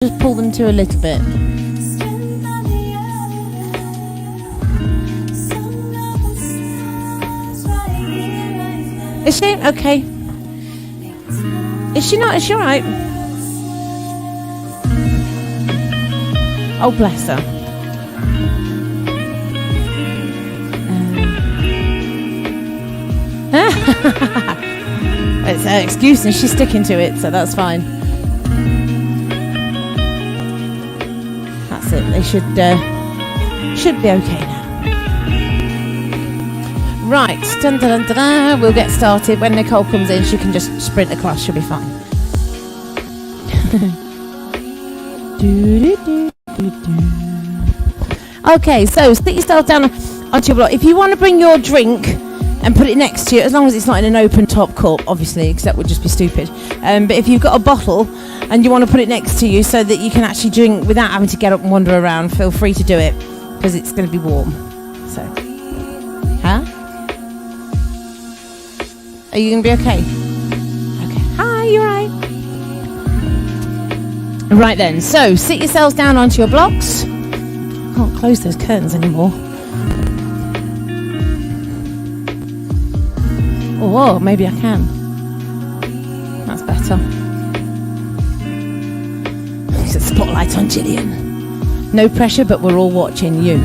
just pull them to a little bit. Is she? Okay. Is she not? Is she alright? Oh, bless her. It's her excuse and she's sticking to it, so that's fine. That's it. They should be okay now. Right, dun, dun, dun, dun. We'll get started. When Nicole comes in, she can just sprint across. She'll be fine. Okay, so stick yourself down onto your block. If you want to bring your drink and put it next to you, as long as it's not in an open top cup, obviously, because that would just be stupid. But if you've got a bottle and you want to put it next to you so that you can actually drink without having to get up and wander around, feel free to do it, because it's going to be warm. So, huh? Are you going to be okay? Okay. Hi, you right? Right then, so sit yourselves down onto your blocks. I can't close those curtains anymore. Oh, maybe I can. That's better. There's a spotlight on Gillian. No pressure, but we're all watching you.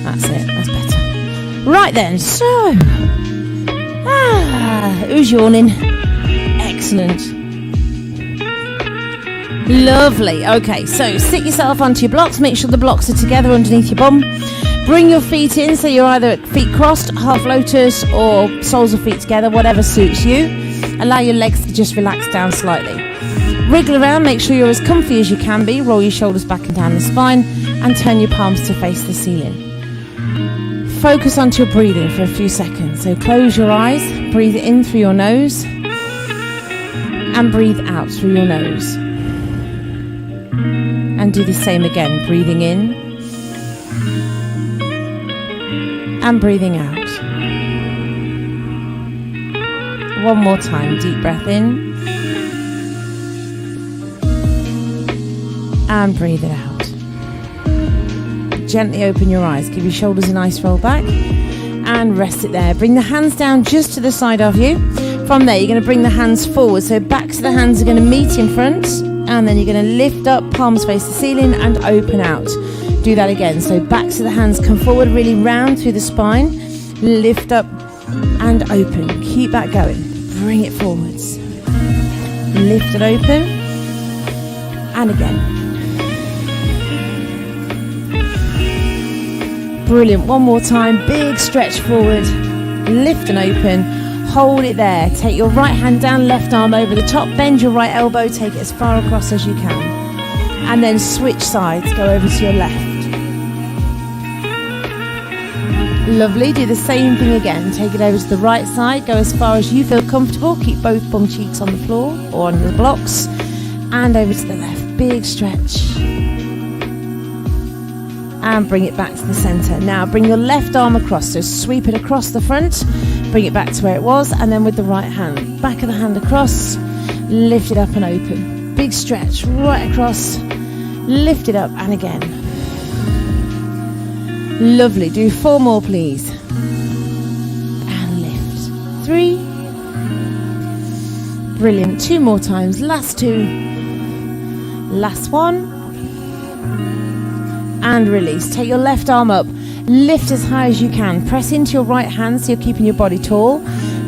That's it. That's better. Right then, so. Who's yawning? Excellent. Lovely. Okay, so sit yourself onto your blocks. Make sure the blocks are together underneath your bum. Bring your feet in, so you're either feet crossed, half lotus, or soles of feet together, whatever suits you. Allow your legs to just relax down slightly. Wriggle around, make sure you're as comfy as you can be. Roll your shoulders back and down the spine, and turn your palms to face the ceiling. Focus onto your breathing for a few seconds. So close your eyes, breathe in through your nose, and breathe out through your nose. And do the same again, breathing in, and breathing out. One more time, deep breath in, and breathe it out. Gently open your eyes, give your shoulders a nice roll back, and rest it there. Bring the hands down just to the side of you. From there, you're going to bring the hands forward, so backs of the hands are going to meet in front, and then you're going to lift up, palms face the ceiling, and open out. Do that again. So backs of the hands come forward, really round through the spine. Lift up and open. Keep that going. Bring it forwards. Lift it open. And again. Brilliant. One more time. Big stretch forward. Lift and open. Hold it there. Take your right hand down, left arm over the top. Bend your right elbow. Take it as far across as you can. And then switch sides. Go over to your left. Lovely. Do the same thing again. Take it over to the right side. Go as far as you feel comfortable. Keep both bum cheeks on the floor or on the blocks. And over to the left. Big stretch. And bring it back to the centre. Now bring your left arm across. So sweep it across the front. Bring it back to where it was. And then with the right hand. Back of the hand across. Lift it up and open. Big stretch. Right across. Lift it up and again. Lovely. Do 4 more, please. And lift. 3. Brilliant. 2 more times. Last 2. Last 1. And release. Take your left arm up. Lift as high as you can. Press into your right hand so you're keeping your body tall.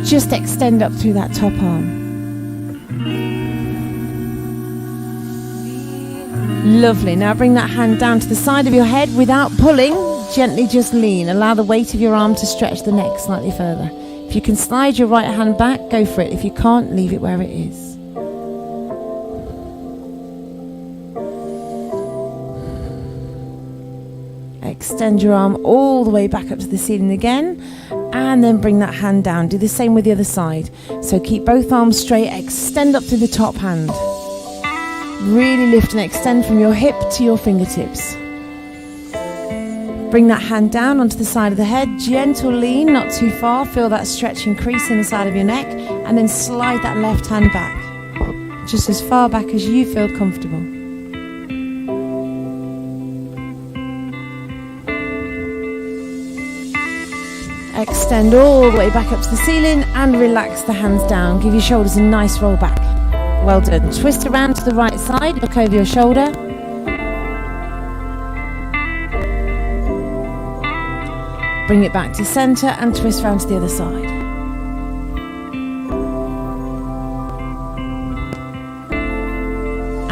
Just extend up through that top arm. Lovely. Now bring that hand down to the side of your head without pulling. Gently just lean. Allow the weight of your arm to stretch the neck slightly further. If you can slide your right hand back, go for it. If you can't, leave it where it is. Extend your arm all the way back up to the ceiling again, and then bring that hand down. Do the same with the other side. So keep both arms straight, extend up through the top hand. Really lift and extend from your hip to your fingertips. Bring that hand down onto the side of the head, gentle lean, not too far. Feel that stretch increase in the side of your neck, and then slide that left hand back. just as far back as you feel comfortable. Extend all the way back up to the ceiling and relax the hands down. Give your shoulders a nice roll back. Well done. Twist around to the right side, look over your shoulder. Bring it back to center and twist around to the other side.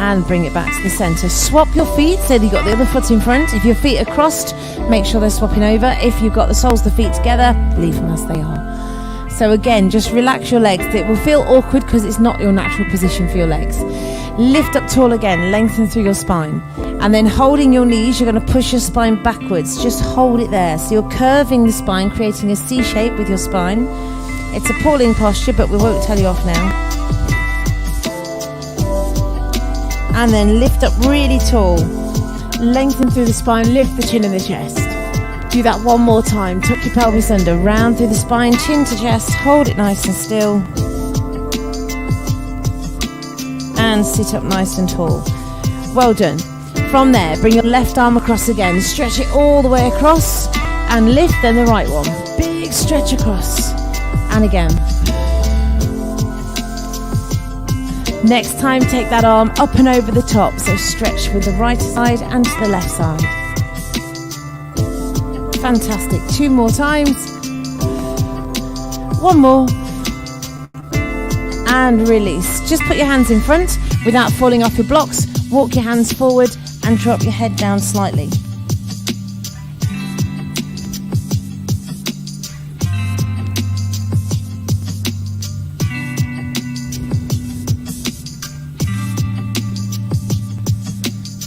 And bring it back to the center. Swap your feet so that you've got the other foot in front. If your feet are crossed, make sure they're swapping over. If you've got the soles of the feet together, leave them as they are. So again, just relax your legs. It will feel awkward because it's not your natural position for your legs. Lift up tall again, lengthen through your spine. And then holding your knees, you're going to push your spine backwards. Just hold it there. So you're curving the spine, creating a C shape with your spine. It's a pulling posture, but we won't tell you off now. And then lift up really tall. Lengthen through the spine, lift the chin and the chest. Do that one more time. Tuck your pelvis under, round through the spine, chin to chest. Hold it nice and still. And sit up nice and tall. Well done. From there, bring your left arm across again. Stretch it all the way across. And lift, then the right one. Big stretch across. And again. Next time, take that arm up and over the top. So stretch with the right side and to the left side. Fantastic. 2 more times. 1 more. And release. Just put your hands in front without falling off your blocks. Walk your hands forward and drop your head down slightly.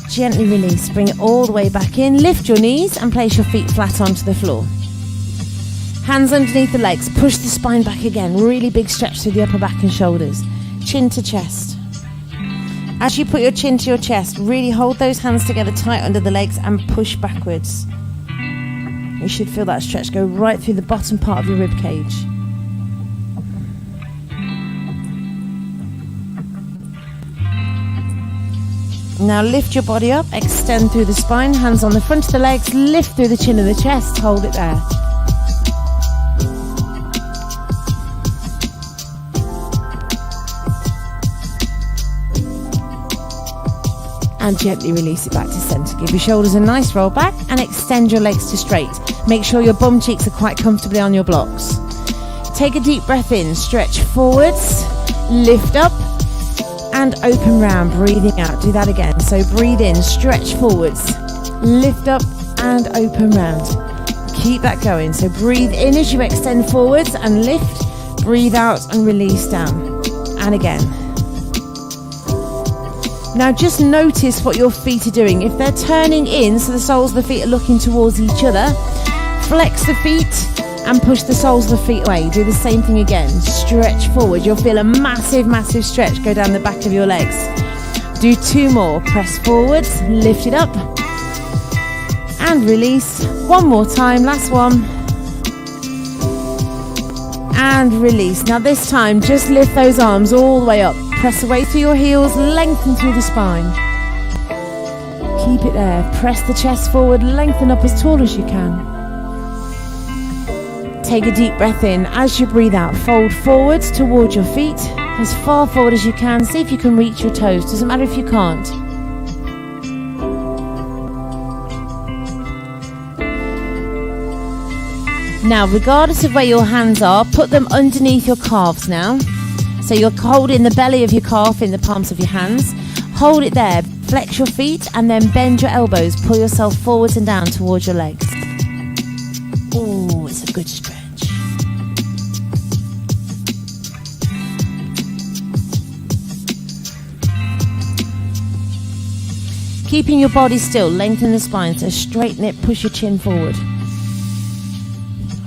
Gently release, bring it all the way back in, lift your knees and place your feet flat onto the floor. Hands underneath the legs, push the spine back again, really big stretch through the upper back and shoulders, chin to chest. As you put your chin to your chest, really hold those hands together tight under the legs and push backwards. You should feel that stretch go right through the bottom part of your rib cage. Now lift your body up, extend through the spine, hands on the front of the legs, lift through the chin of the chest, hold it there. And gently release it back to centre. Give your shoulders a nice roll back and extend your legs to straight. Make sure your bum cheeks are quite comfortably on your blocks. Take a deep breath in, stretch forwards, lift up, and open round, breathing out. Do that again. So breathe in, stretch forwards, lift up and open round. Keep that going. So breathe in as you extend forwards and lift, breathe out and release down. And again. Now just notice what your feet are doing. If they're turning in, so the soles of the feet are looking towards each other, flex the feet and push the soles of the feet away. Do the same thing again. Stretch forward. You'll feel a massive, massive stretch go down the back of your legs. Do 2 more. Press forwards, lift it up, and release. 1 more time. Last one. And release. Now this time, just lift those arms all the way up. Press away through your heels, lengthen through the spine. Keep it there. Press the chest forward, lengthen up as tall as you can. Take a deep breath in. As you breathe out, fold forwards towards your feet, as far forward as you can. See if you can reach your toes. Doesn't matter if you can't. Now, regardless of where your hands are, put them underneath your calves now. So you're holding the belly of your calf in the palms of your hands. Hold it there. Flex your feet and then bend your elbows. Pull yourself forwards and down towards your legs. Oh, it's a good stretch. Keeping your body still, lengthen the spine, so straighten it, push your chin forward.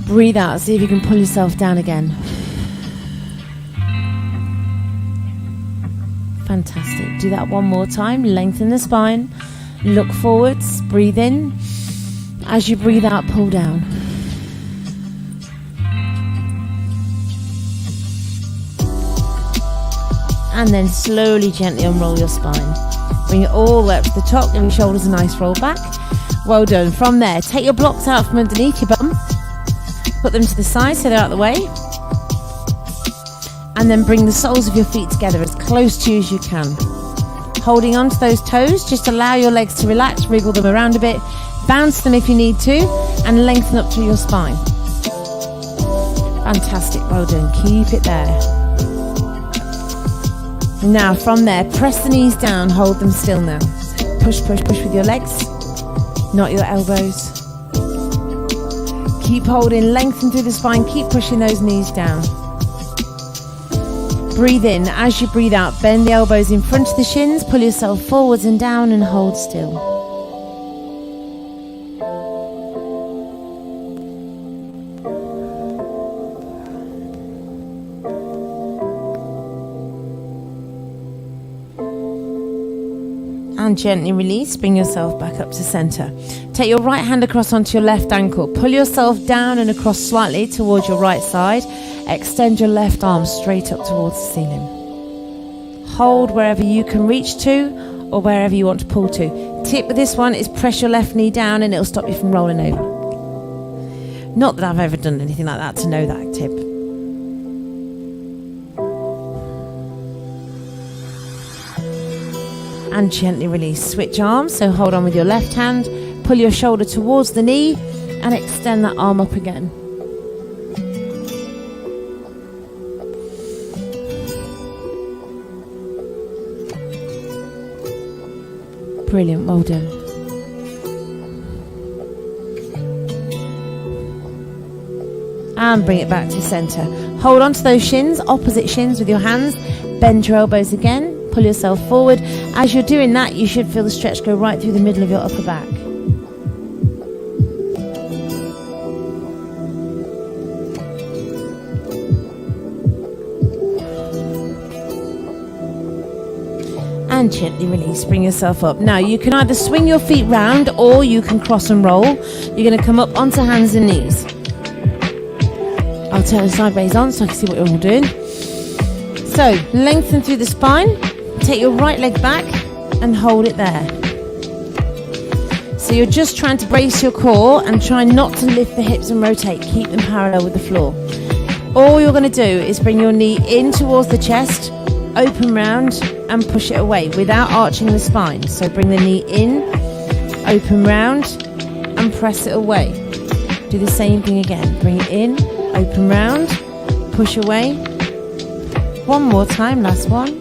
Breathe out, see if you can pull yourself down again. Fantastic. Do that 1 more time. Lengthen the spine. Look forwards. Breathe in. As you breathe out, pull down. and then slowly, gently unroll your spine. Bring it all the way up to the top, give your shoulders a nice roll back. Well done. From there, take your blocks out from underneath your bum, put them to the side so they're out of the way, and then bring the soles of your feet together as close to you as you can. Holding on to those toes, just allow your legs to relax, wriggle them around a bit, bounce them if you need to, and lengthen up through your spine. Fantastic, well done, keep it there. Now from there, press the knees down, hold them still now. Push, push, push with your legs, not your elbows. Keep holding, lengthen through the spine, keep pushing those knees down. Breathe in. As you breathe out, bend the elbows in front of the shins, pull yourself forwards and down and hold still. And gently release, bring yourself back up to center. Take your right hand across onto your left ankle. Pull yourself down and across slightly towards your right side. Extend your left arm straight up towards the ceiling. Hold wherever you can reach to or wherever you want to pull to. Tip with this one is press your left knee down and it'll stop you from rolling over. Not that I've ever done anything like that to know that tip. And gently release. Switch arms, so hold on with your left hand, pull your shoulder towards the knee and extend that arm up again. Brilliant, well done. And bring it back to center. Hold on to those shins, opposite shins with your hands, bend your elbows again. Pull yourself forward. As you're doing that, you should feel the stretch go right through the middle of your upper back. And gently release, bring yourself up. Now you can either swing your feet round or you can cross and roll. You're going to come up onto hands and knees. I'll turn sideways on so I can see what you're all doing. So lengthen through the spine. Take your right leg back and hold it there. So you're just trying to brace your core and try not to lift the hips and rotate. Keep them parallel with the floor. All you're going to do is bring your knee in towards the chest, open round and push it away without arching the spine. So bring the knee in, open round and press it away. Do the same thing again. Bring it in, open round, push away. One more time, last one.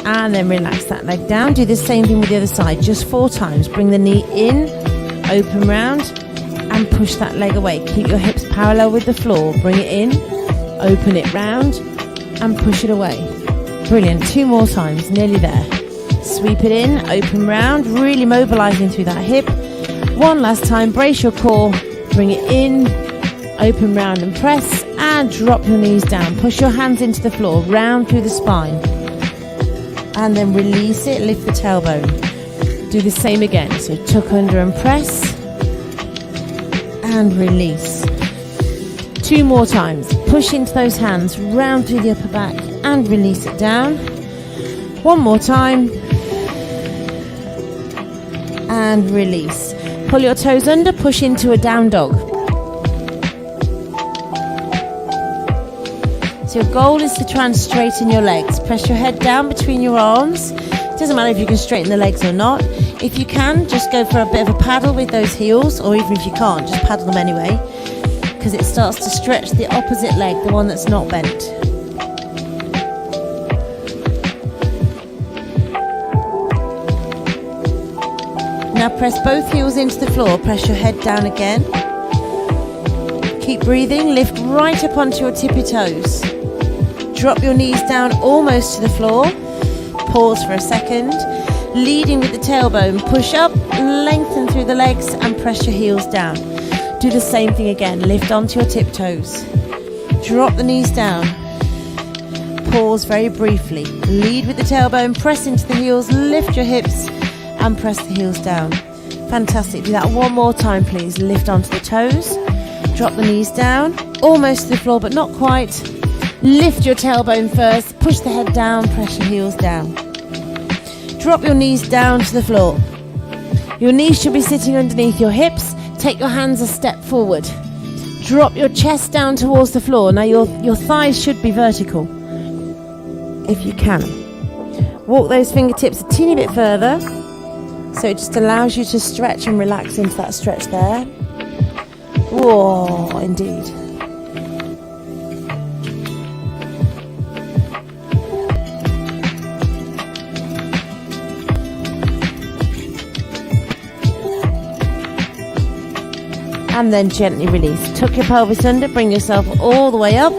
And then relax that leg down. Do the same thing with the other side, just 4 times. Bring the knee in, open round, and push that leg away. Keep your hips parallel with the floor. Bring it in, open it round, and push it away. Brilliant. 2 more times, nearly there. Sweep it in, open round, really mobilizing through that hip. 1 last time, brace your core, bring it in, open round and press, and drop your knees down. Push your hands into the floor, round through the spine. And then release it, lift the tailbone. Do the same again. So tuck under and press. And release. 2 more times. Push into those hands, round through the upper back and release it down. 1 more time. And release. Pull your toes under, push into a down dog. So your goal is to try and straighten your legs. Press your head down between your arms. It doesn't matter if you can straighten the legs or not. If you can, just go for a bit of a paddle with those heels, or even if you can't, just paddle them anyway, because it starts to stretch the opposite leg, the one that's not bent. Now press both heels into the floor, press your head down again. Keep breathing, lift right up onto your tippy toes. Drop your knees down almost to the floor. Pause for a second. Leading with the tailbone, push up, lengthen through the legs and press your heels down. Do the same thing again, lift onto your tiptoes. Drop the knees down. Pause very briefly. Lead with the tailbone, press into the heels, lift your hips and press the heels down. Fantastic, do that 1 more time please. Lift onto the toes, drop the knees down, almost to the floor but not quite. Lift your tailbone first, push the head down, press your heels down. Drop your knees down to the floor. Your knees should be sitting underneath your hips. Take your hands a step forward. Drop your chest down towards the floor. Now your thighs should be vertical, if you can. Walk those fingertips a teeny bit further, so it just allows you to stretch and relax into that stretch there. Whoa, indeed. And then gently release. Tuck your pelvis under, bring yourself all the way up,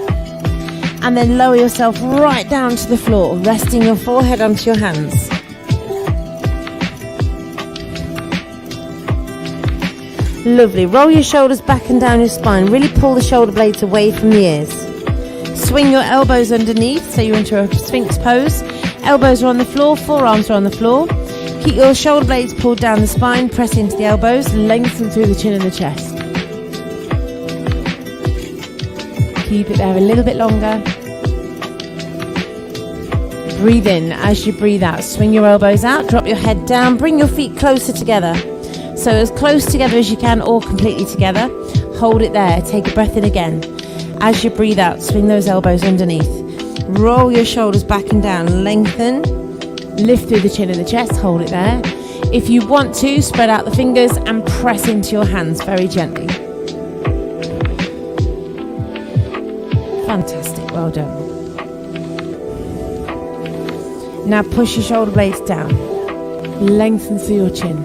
and then lower yourself right down to the floor, resting your forehead onto your hands. Lovely. Roll your shoulders back and down your spine. Really pull the shoulder blades away from the ears. Swing your elbows underneath, so you're into a Sphinx pose. Elbows are on the floor, forearms are on the floor. Keep your shoulder blades pulled down the spine, press into the elbows, lengthen through the chin and the chest. Keep it there a little bit longer. Breathe in. As you breathe out, swing your elbows out, drop your head down, bring your feet closer together. So as close together as you can or completely together. Hold it there. Take a breath in again. As you breathe out, swing those elbows underneath. Roll your shoulders back and down. Lengthen. Lift through the chin and the chest. Hold it there. If you want to, spread out the fingers and press into your hands very gently. Fantastic. Well done. Now push your shoulder blades down. Lengthen through your chin.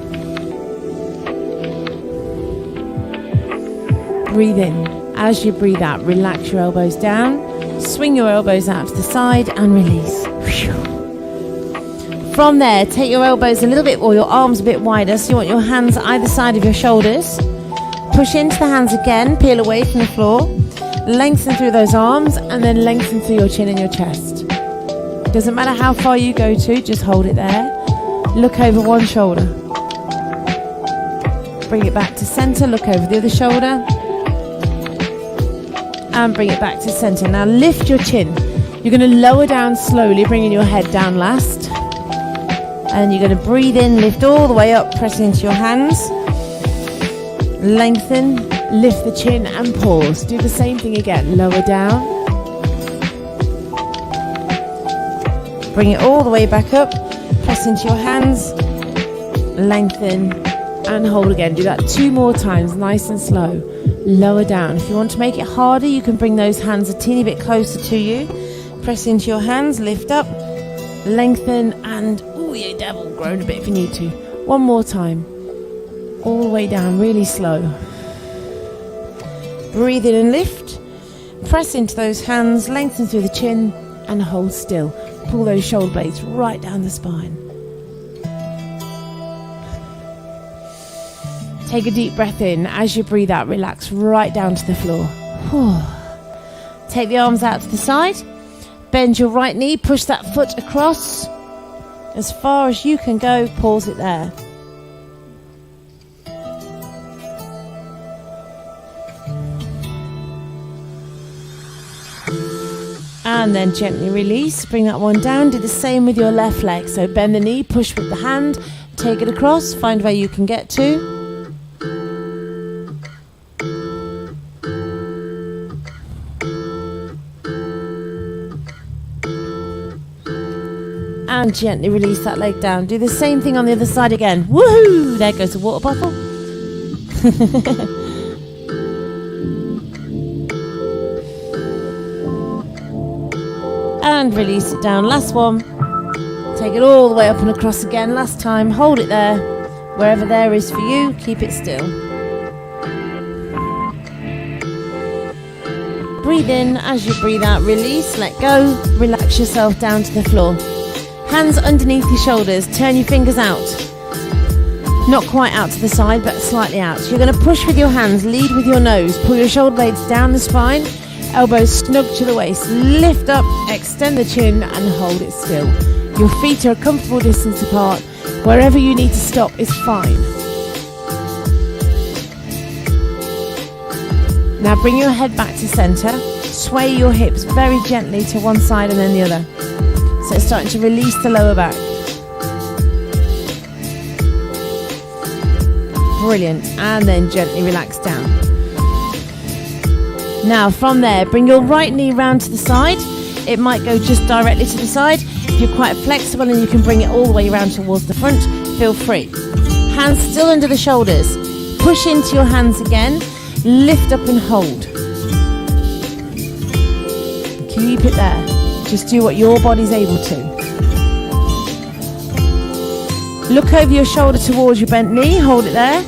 Breathe in. As you breathe out, relax your elbows down. Swing your elbows out to the side and release. From there, take your elbows a little bit, or your arms a bit wider, so you want your hands either side of your shoulders. Push into the hands again, peel away from the floor. Lengthen through those arms, and then lengthen through your chin and your chest. Doesn't matter how far you go to, just hold it there. Look over one shoulder. Bring it back to center, look over the other shoulder. And bring it back to center. Now lift your chin. You're going to lower down slowly, bringing your head down last. And you're going to breathe in, lift all the way up, press into your hands. Lengthen, lift the chin and pause. Do the same thing again. Lower down. Bring it all the way back up. Press into your hands. Lengthen and hold again. Do that 2 more times, nice and slow. Lower down. If you want to make it harder, you can bring those hands a teeny bit closer to you. Press into your hands, lift up, lengthen, and oh, you devil, groan a bit if you need to. 1 more time. All the way down, really slow. Breathe in and lift. Press into those hands, lengthen through the chin, and hold still. Pull those shoulder blades right down the spine. Take a deep breath in. As you breathe out, relax right down to the floor. Take the arms out to the side. Bend your right knee. Push that foot across. As far as you can go, pause it there. And then gently release. Bring that one down. Do the same with your left leg. So bend the knee, push with the hand. Take it across. Find where you can get to. And gently release that leg down. Do the same thing on the other side again. Woohoo! There goes the water bottle. And release it down. Last one. Take it all the way up and across again. Last time. Hold it there. Wherever there is for you, keep it still. Breathe in. As you breathe out, release, let go. Relax yourself down to the floor. Hands underneath your shoulders. Turn your fingers out. Not quite out to the side, but slightly out. You're going to push with your hands, lead with your nose. Pull your shoulder blades down the spine. Elbows snug to the waist. Lift up, extend the chin, and hold it still. Your feet are a comfortable distance apart. Wherever you need to stop is fine. Now bring your head back to center. Sway your hips very gently to one side and then the other. So it's starting to release the lower back. Brilliant. And then gently relax down. Now from there, bring your right knee round to the side. It might go just directly to the side. If you're quite flexible and you can bring it all the way around towards the front, feel free. Hands still under the shoulders. Push into your hands again. Lift up and hold. Keep it there. Just do what your body's able to. Look over your shoulder towards your bent knee. Hold it there.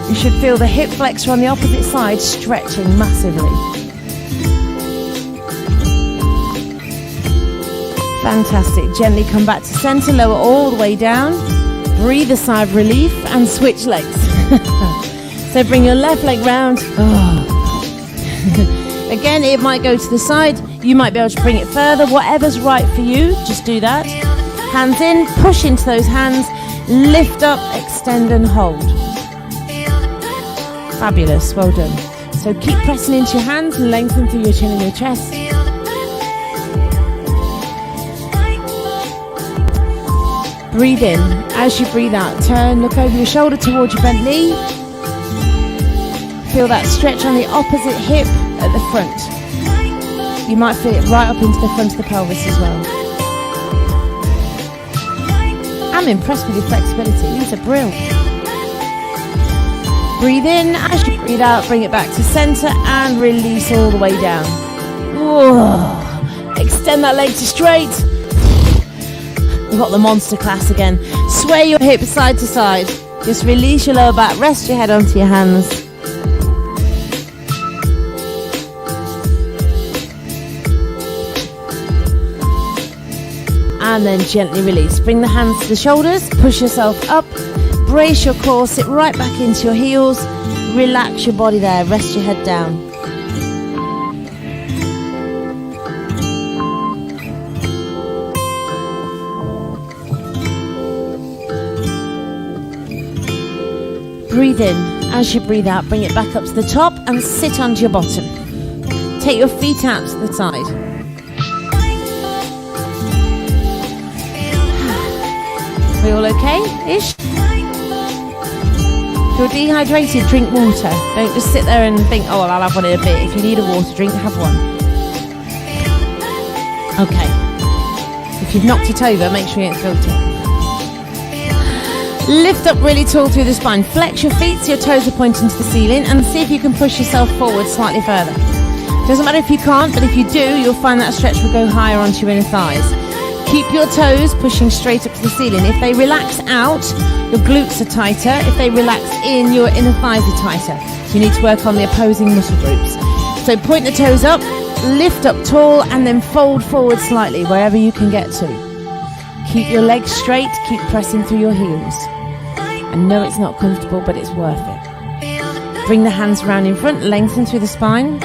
You should feel the hip flexor on the opposite side stretching massively. Fantastic. Gently come back to center. Lower all the way down. Breathe a sigh of relief and switch legs. So bring your left leg round. Again, it might go to the side. You might be able to bring it further. Whatever's right for you, just do that. Hands in, push into those hands. Lift up, extend and hold. Fabulous, well done. So keep pressing into your hands, lengthen through your chin and your chest. Breathe in. As you breathe out, turn, look over your shoulder towards your bent knee. Feel that stretch on the opposite hip at the front. You might feel it right up into the front of the pelvis as well. I'm impressed with your flexibility. These are brilliant. Breathe in. As you breathe out, bring it back to center and release all the way down. Whoa. Extend that leg to straight. We've got the monster class again. Sway your hips side to side. Just release your lower back. Rest your head onto your hands. And then gently release. Bring the hands to the shoulders. Push yourself up. Brace your core. Sit right back into your heels. Relax your body there. Rest your head down. Breathe in. As you breathe out, bring it back up to the top and sit onto your bottom. Take your feet out to the side. Are we all okay-ish? If you're dehydrated, drink water. Don't just sit there and think, oh, well, I'll have one in a bit. If you need a water drink, have one. Okay. If you've knocked it over, make sure you ain't spilled it. Lift up really tall through the spine. Flex your feet so your toes are pointing to the ceiling and see if you can push yourself forward slightly further. Doesn't matter if you can't, but if you do, you'll find that stretch will go higher onto your inner thighs. Keep your toes pushing straight up to the ceiling. If they relax out, your glutes are tighter. If they relax in, your inner thighs are tighter. So you need to work on the opposing muscle groups. So point the toes up, lift up tall, and then fold forward slightly wherever you can get to. Keep your legs straight, keep pressing through your heels. I know it's not comfortable, but it's worth it. Bring the hands around in front, lengthen through the spine.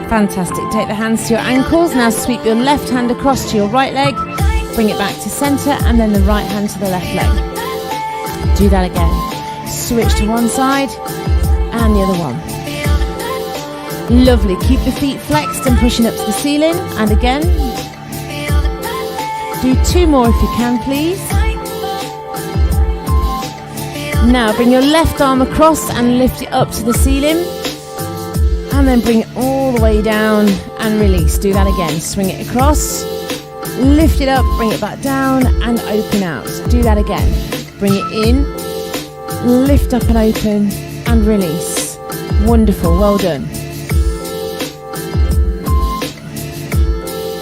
Fantastic. Take the hands to your ankles. Now sweep your left hand across to your right leg. Bring it back to center and then the right hand to the left leg. Do that again. Switch to one side and the other one. Lovely. Keep the feet flexed and pushing up to the ceiling. And again. Do two more if you can, please. Now bring your left arm across and lift it up to the ceiling. And then bring it all the way down and release. Do that again. Swing it across. Lift it up. Bring it back down and open out. Do that again. Bring it in. Lift up and open and release. Wonderful. Well done.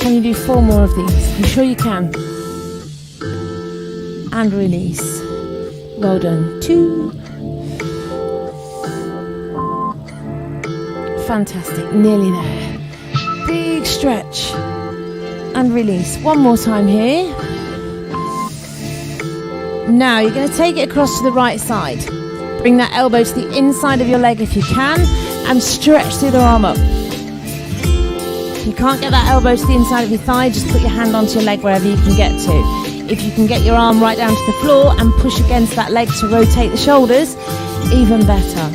Can you do 4 more of these? I'm sure you can. And release. Well done. 2. Fantastic. Nearly there. Big stretch. And release. One more time here. Now you're going to take it across to the right side. Bring that elbow to the inside of your leg if you can. And stretch the other arm up. If you can't get that elbow to the inside of your thigh, just put your hand onto your leg wherever you can get to. If you can get your arm right down to the floor and push against that leg to rotate the shoulders, even better.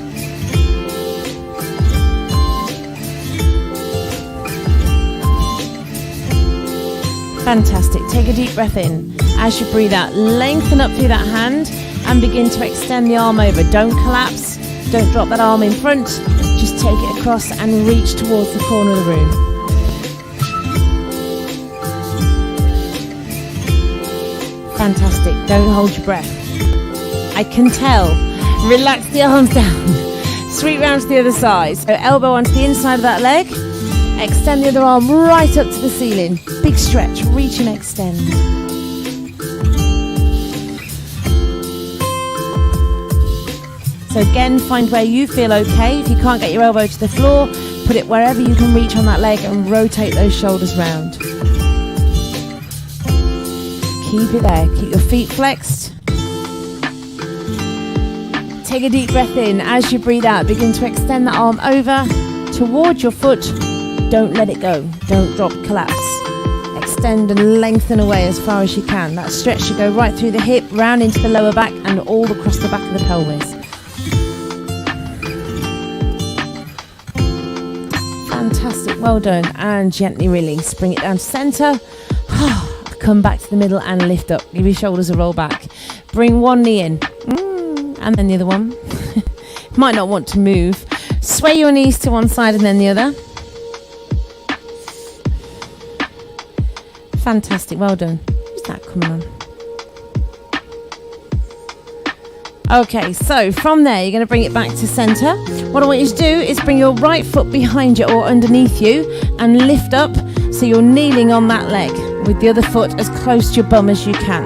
Fantastic. Take a deep breath in. As you breathe out, lengthen up through that hand and begin to extend the arm over. Don't collapse. Don't drop that arm in front. Just take it across and reach towards the corner of the room. Fantastic. Don't hold your breath. I can tell. Relax the arms down. Sweep round to the other side. So elbow onto the inside of that leg. Extend the other arm right up to the ceiling. Big stretch. Reach and extend. So again, find where you feel okay. If you can't get your elbow to the floor, put it wherever you can reach on that leg and rotate those shoulders round. Keep it there. Keep your feet flexed. Take a deep breath in. As you breathe out, begin to extend the arm over towards your foot. Don't let it go. Don't drop, collapse. Extend and lengthen away as far as you can. That stretch should go right through the hip, round into the lower back and all across the back of the pelvis. Fantastic, well done. And gently release. Bring it down to center. Come back to the middle and lift up. Give your shoulders a roll back. Bring one knee in. And then the other one. Might not want to move. Sway your knees to one side and then the other. Fantastic, well done. Who's that coming on? Okay, so from there you're going to bring it back to center. What I want you to do is bring your right foot behind you or underneath you and lift up so you're kneeling on that leg with the other foot as close to your bum as you can.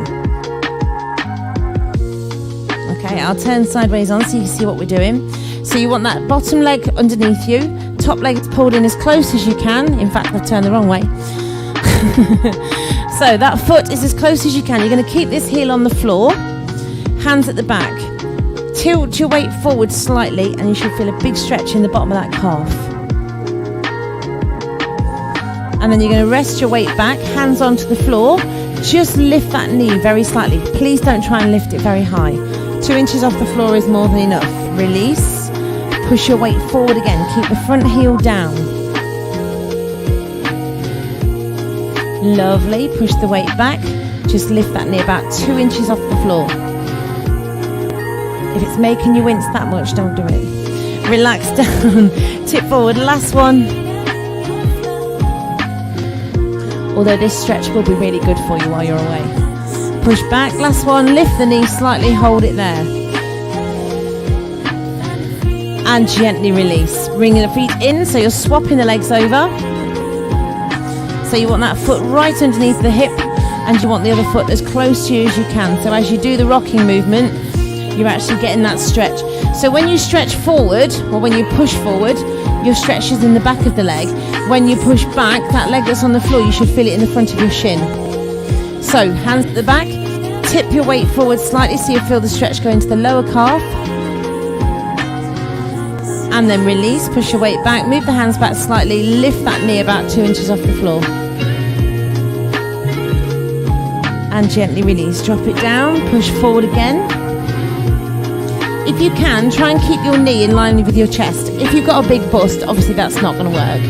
Okay, I'll turn sideways on so you can see what we're doing. So you want that bottom leg underneath you, top leg pulled in as close as you can. In fact, I've turned the wrong way. So that foot is as close as you can. You're going to keep this heel on the floor, hands at the back. Tilt your weight forward slightly and you should feel a big stretch in the bottom of that calf. And then you're going to rest your weight back, hands onto the floor. Just lift that knee very slightly. Please don't try and lift it very high. 2 inches off the floor is more than enough. Release. Push your weight forward again. Keep the front heel down. Lovely. Push the weight back. Just lift that knee about 2 inches off the floor. If it's making you wince that much, don't do it. Relax down. Tip forward. Last one. Although this stretch will be really good for you while you're away. Push back. Last one. Lift the knee slightly. Hold it there. And gently release. Bring the feet in so you're swapping the legs over. So you want that foot right underneath the hip and you want the other foot as close to you as you can. So as you do the rocking movement, you're actually getting that stretch. So when you stretch forward or when you push forward, your stretch is in the back of the leg. When you push back, that leg that's on the floor, you should feel it in the front of your shin. So hands at the back, tip your weight forward slightly so you feel the stretch go into the lower calf. And then release, push your weight back, move the hands back slightly, lift that knee about 2 inches off the floor. And gently release, drop it down, push forward again. If you can, try and keep your knee in line with your chest. If you've got a big bust, obviously that's not going to work.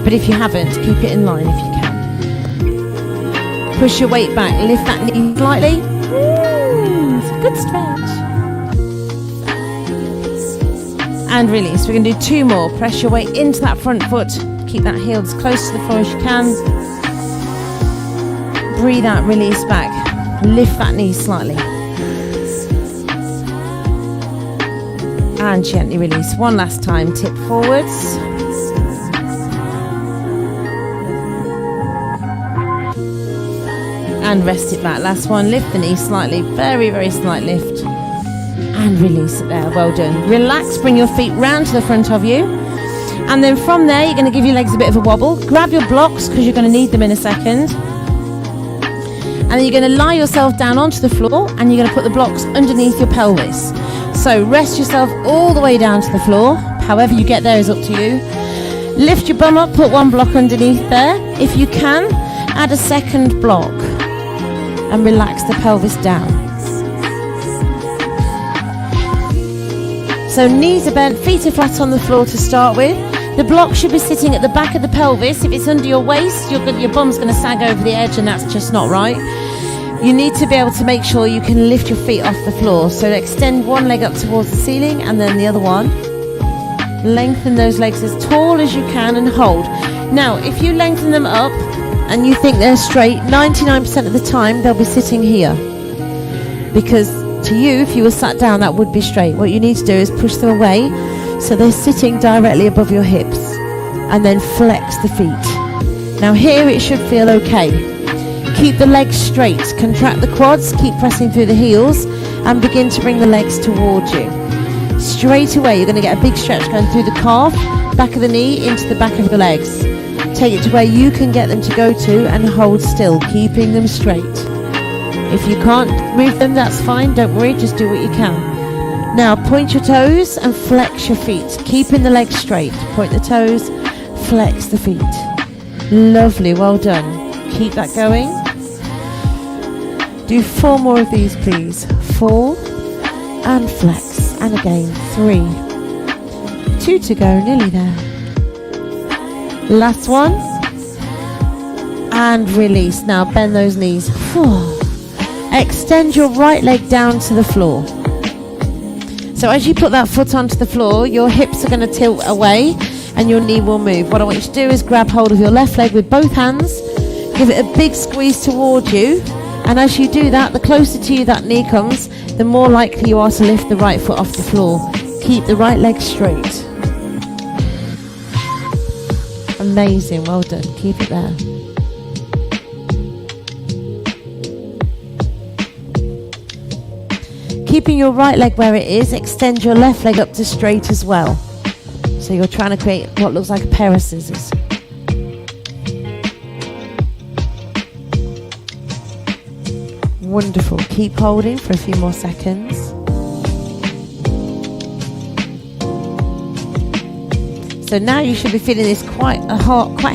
But if you haven't, keep it in line if you can. Push your weight back, lift that knee slightly. It's a good stretch. And release. We're going to do 2 more. Press your weight into that front foot. Keep that heel as close to the floor as you can. Breathe out, release back. Lift that knee slightly. And gently release. One last time. Tip forwards. And rest it back. Last one. Lift the knee slightly. Very, very slight lift. And release it there. Well done. Relax. Bring your feet round to the front of you. And then from there, you're going to give your legs a bit of a wobble. Grab your blocks because you're going to need them in a second. And then you're going to lie yourself down onto the floor and you're going to put the blocks underneath your pelvis. So rest yourself all the way down to the floor. However you get there is up to you. Lift your bum up, put one block underneath there. If you can, add a second block. and relax the pelvis down. So knees are bent, feet are flat on the floor to start with. The block should be sitting at the back of the pelvis. If it's under your waist, your bum's going to sag over the edge, and that's just not right. You need to be able to make sure you can lift your feet off the floor. So extend one leg up towards the ceiling and then the other one. Lengthen those legs as tall as you can and hold. Now, if you lengthen them up and you think they're straight, 99% of the time they'll be sitting here. Because to you, if you were sat down, that would be straight. What you need to do is push them away so they're sitting directly above your hips, and then flex the feet. Now here it should feel okay. Keep the legs straight, contract the quads, keep pressing through the heels, and begin to bring the legs towards you. Straight away, you're going to get a big stretch going through the calf, back of the knee, into the back of the legs. Take it to where you can get them to go to and hold still, keeping them straight. If you can't move them, that's fine, don't worry, just do what you can. Now, point your toes and flex your feet, keeping the legs straight. Point the toes, flex the feet. Lovely, well done. Keep that going. Do 4 more of these, please. 4 and flex. And again, 3. 2 to go, nearly there. Last one. And release. Now bend those knees. Extend your right leg down to the floor. So as you put that foot onto the floor, your hips are going to tilt away and your knee will move. What I want you to do is grab hold of your left leg with both hands. Give it a big squeeze towards you, and as you do that, the closer to you that knee comes, the more likely you are to lift the right foot off the floor. Keep the right leg straight. Amazing, well done. Keep it there. Keeping your right leg where it is, extend your left leg up to straight as well. So you're trying to create what looks like a pair of scissors. Wonderful. Keep holding for a few more seconds. So now you should be feeling this quite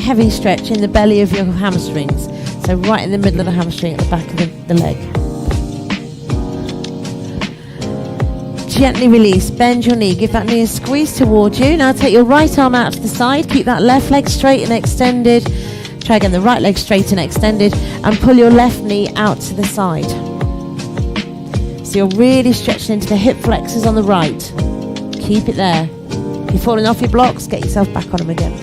heavy stretch in the belly of your hamstrings. So right in the middle of the hamstring at the back of the leg. Gently release. Bend your knee. Give that knee a squeeze towards you. Now take your right arm out to the side. Keep that left leg straight and extended. Try again, the right leg straight and extended, and pull your left knee out to the side. So you're really stretching into the hip flexors on the right. Keep it there. If you're falling off your blocks, get yourself back on them again.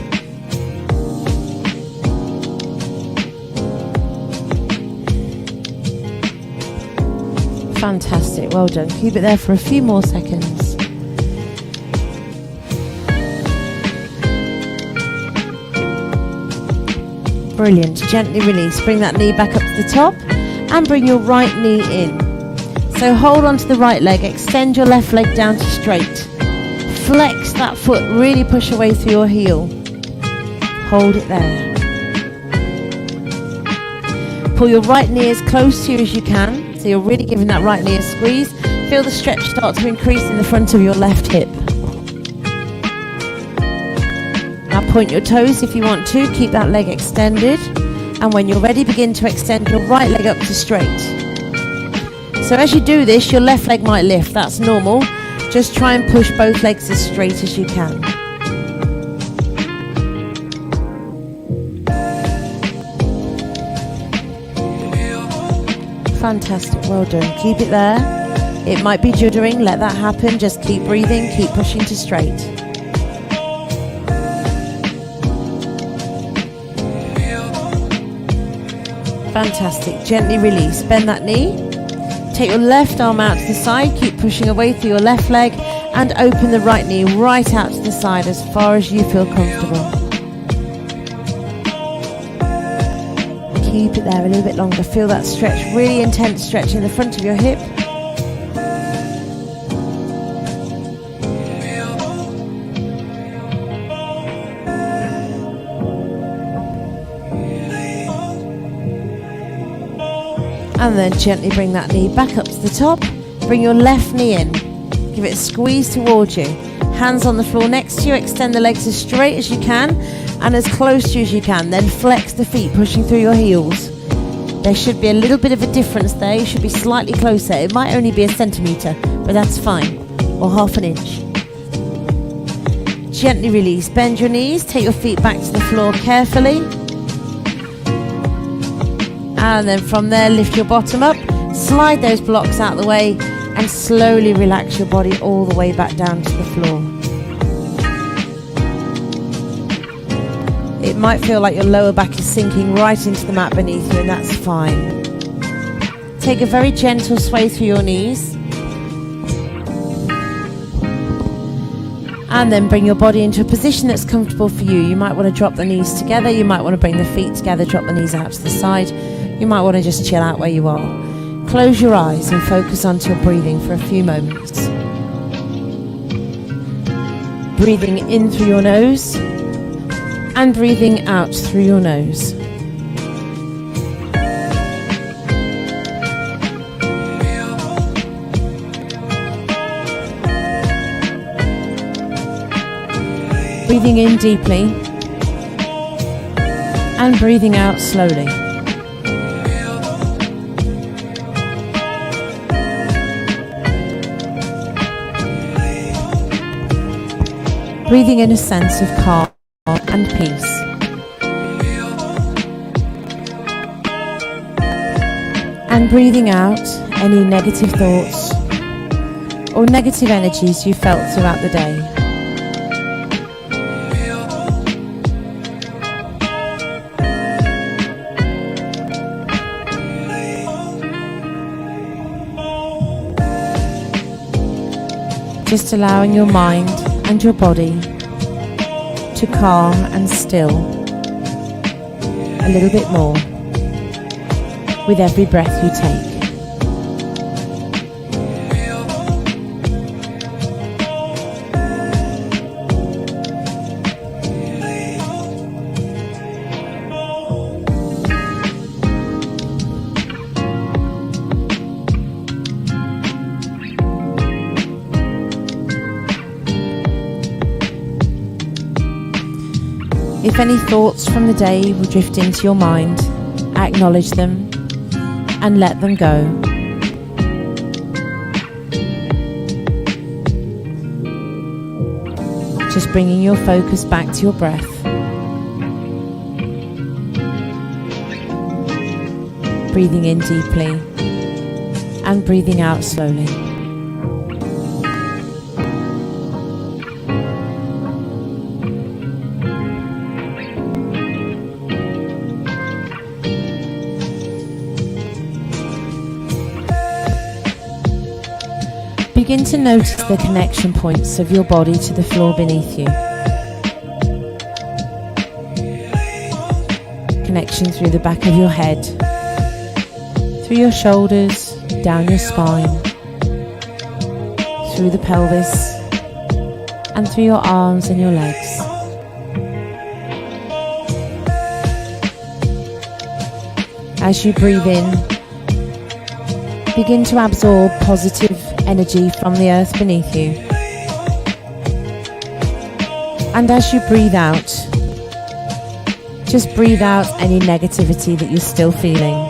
Fantastic, well done. Keep it there for a few more seconds. Brilliant. Gently release. Bring that knee back up to the top and bring your right knee in. So hold on to the right leg. Extend your left leg down to straight. Flex that foot. Really push away through your heel. Hold it there. Pull your right knee as close to you as you can. So you're really giving that right knee a squeeze. Feel the stretch start to increase in the front of your left hip. Now point your toes if you want to, keep that leg extended, and when you're ready, begin to extend your right leg up to straight. So as you do this, your left leg might lift, that's normal. Just try and push both legs as straight as you can. Fantastic, well done. Keep it there. It might be juddering, let that happen. Just keep breathing, keep pushing to straight. Fantastic. Gently release. Bend that knee. Take your left arm out to the side. Keep pushing away through your left leg and open the right knee right out to the side as far as you feel comfortable. Keep it there a little bit longer. Feel that stretch, really intense stretch in the front of your hip. And then gently bring that knee back up to the top. Bring your left knee in. Give it a squeeze towards you. Hands on the floor next to you. Extend the legs as straight as you can and as close to you as you can. Then flex the feet, pushing through your heels. There should be a little bit of a difference there. You should be slightly closer. It might only be a centimetre, but that's fine. Or half an inch. Gently release. Bend your knees. Take your feet back to the floor carefully. And then from there, lift your bottom up. Slide those blocks out of the way and slowly relax your body all the way back down to the floor. It might feel like your lower back is sinking right into the mat beneath you, and that's fine. Take a very gentle sway through your knees. And then bring your body into a position that's comfortable for you. You might want to drop the knees together. You might want to bring the feet together, drop the knees out to the side. You might want to just chill out where you are. Close your eyes and focus onto your breathing for a few moments. Breathing in through your nose and breathing out through your nose. Breathing in deeply and breathing out slowly. Breathing in a sense of calm and peace. And breathing out any negative thoughts or negative energies you felt throughout the day. Just allowing your mind and your body to calm and still a little bit more with every breath you take. If any thoughts from the day will drift into your mind, acknowledge them and let them go. Just bringing your focus back to your breath. Breathing in deeply and breathing out slowly. Begin to notice the connection points of your body to the floor beneath you. Connection through the back of your head, through your shoulders, down your spine, through the pelvis, and through your arms and your legs. As you breathe in, begin to absorb positive energy from the earth beneath you. And as you breathe out, just breathe out any negativity that you're still feeling.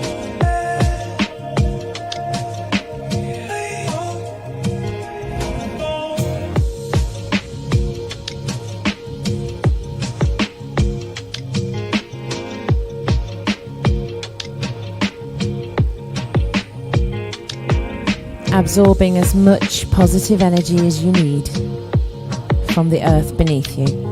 Absorbing as much positive energy as you need from the earth beneath you.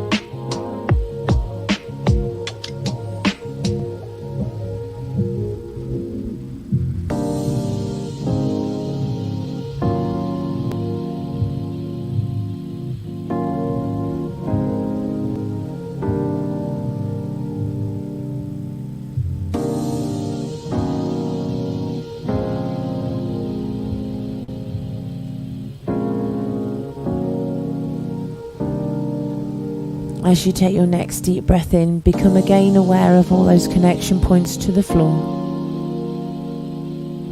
As you take your next deep breath in, become again aware of all those connection points to the floor.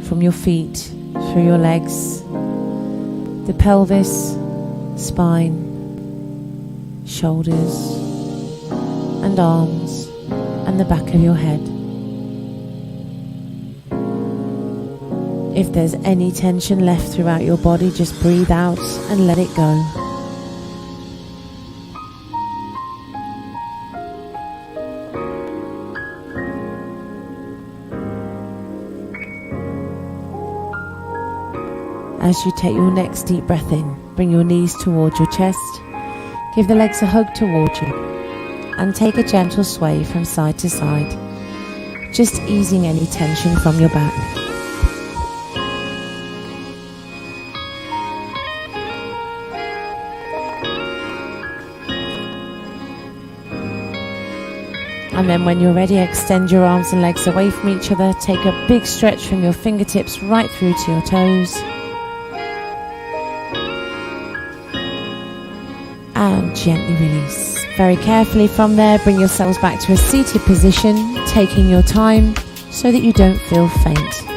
From your feet, through your legs, the pelvis, spine, shoulders, and arms, and the back of your head. If there's any tension left throughout your body, just breathe out and let it go. As you take your next deep breath in, bring your knees towards your chest, give the legs a hug towards you, and take a gentle sway from side to side, just easing any tension from your back. And then when you're ready, extend your arms and legs away from each other, take a big stretch from your fingertips right through to your toes. And gently release. Very carefully from there, bring yourselves back to a seated position, taking your time so that you don't feel faint.